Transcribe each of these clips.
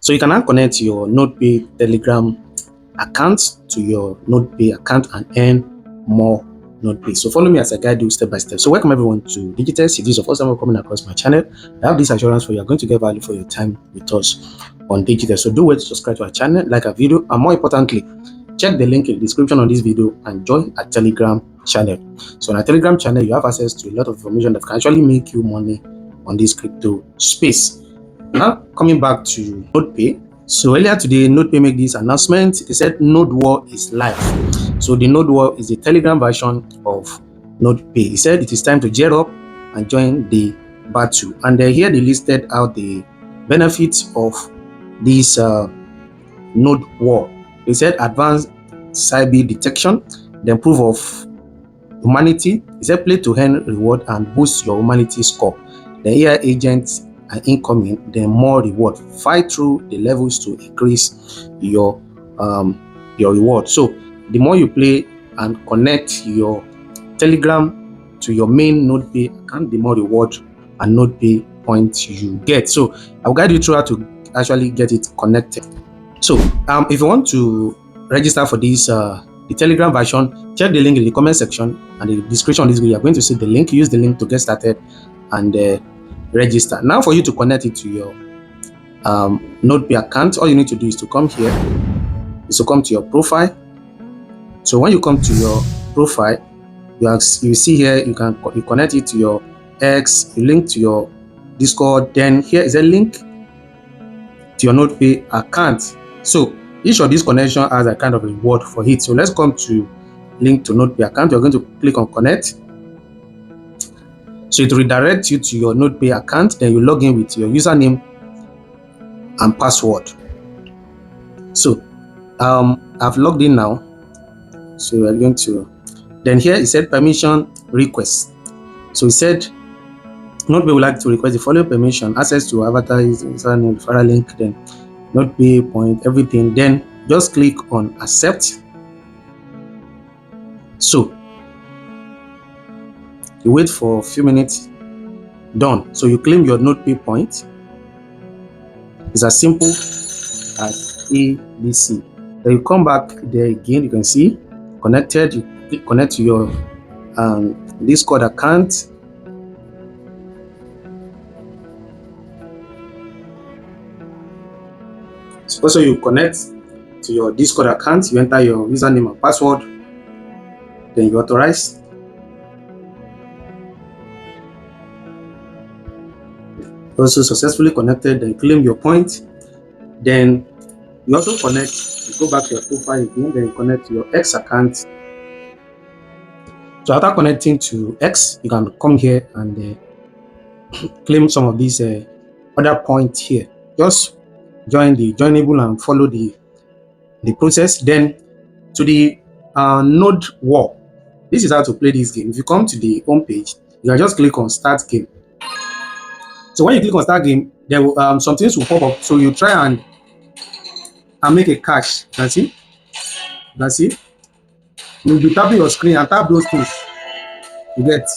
So you can now connect your NodePay Telegram account to your NodePay account and earn more NodePay. So follow me as I guide you step by step. So welcome everyone to Digital. If this is the first time coming across my channel, I have this assurance for you are going to get value for your time with us on Digital. So do wait to subscribe to our channel, like our video, and more importantly, check the link in the description on this video and join our Telegram channel. So on our Telegram channel, you have access to a lot of information that can actually make you money on this crypto space. Now coming back to NodePay. So earlier today, NodePay made this announcement. They said NodeWar is live. So the NodeWar is the Telegram version of NodePay. He said it is time to gear up and join the battle. And here they listed out the benefits of this NodeWar. They said advanced cyber detection, then proof of humanity. He said play to earn reward and boost your humanity score. The AI agents are incoming, then more reward. Fight through the levels to increase your reward. So the more you play and connect your Telegram to your main NodePay account, the more reward and NodePay points you get. So I'll guide you through how to actually get it connected. So if you want to register for this the Telegram version, check the link in the comment section and the description of this video. You're going to see the link. Use the link to get started and register. Now for you to connect it to your NodePay account, all you need to do is to come here, is to come to your profile. So when you come to your profile, you see here you connect it to your X, you link to your Discord, then here is a link to your NodePay account. So each of these connections has a kind of reward for it. So let's come to link to NodePay account. You're going to click on connect. So it redirects you to your NodePay account. Then you log in with your username and password. So I've logged in now. So we are going to, then here it said permission request. So it said NodePay would like to request the following permission: access to avatar, username, referral link, then NodePay point, everything. Then just click on accept. So you wait for a few minutes. Done. So you claim your NodePay point. It's as simple as ABC. Then you come back there again. You can see connected. You click connect to your Discord account. So you connect to your Discord account. You enter your username and password. Then you authorize. Also successfully connected, then claim your point. Then you also connect, you go back to your profile again, then you connect to your X account. So after connecting to X, you can come here and claim some of these other points here. Just join the joinable and follow the process. Then to the NodeWar. This is how to play this game. If you come to the home page, you can just click on start game. So when you click on start game, there will some things will pop up. So you try and make a cash. That's it. That's it. You'll be tapping your screen and tap those things. You get.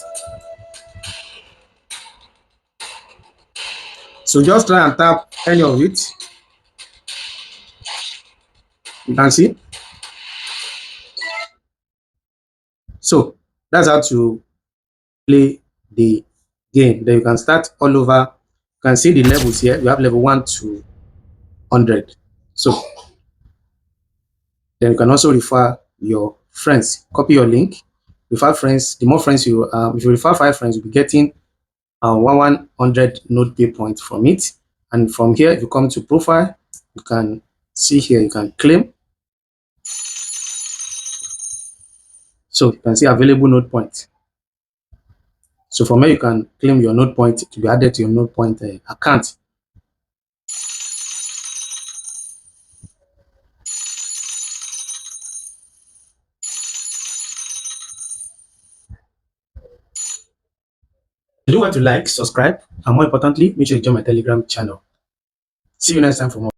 So just try and tap any of it. You can see. So that's how to play the game. Then you can start all over. You can see the levels here. You have level 1 to 100. So then you can also refer your friends. Copy your link. Refer friends. The more friends you, if you refer 5 friends, you'll be getting 100 NodePay points from it. And from here, if you come to profile, you can see here you can claim. So you can see available node points. So from here, you can claim your node point to be added to your node point account. Do want to like, subscribe, and more importantly, make sure you join my Telegram channel. See you next time for more.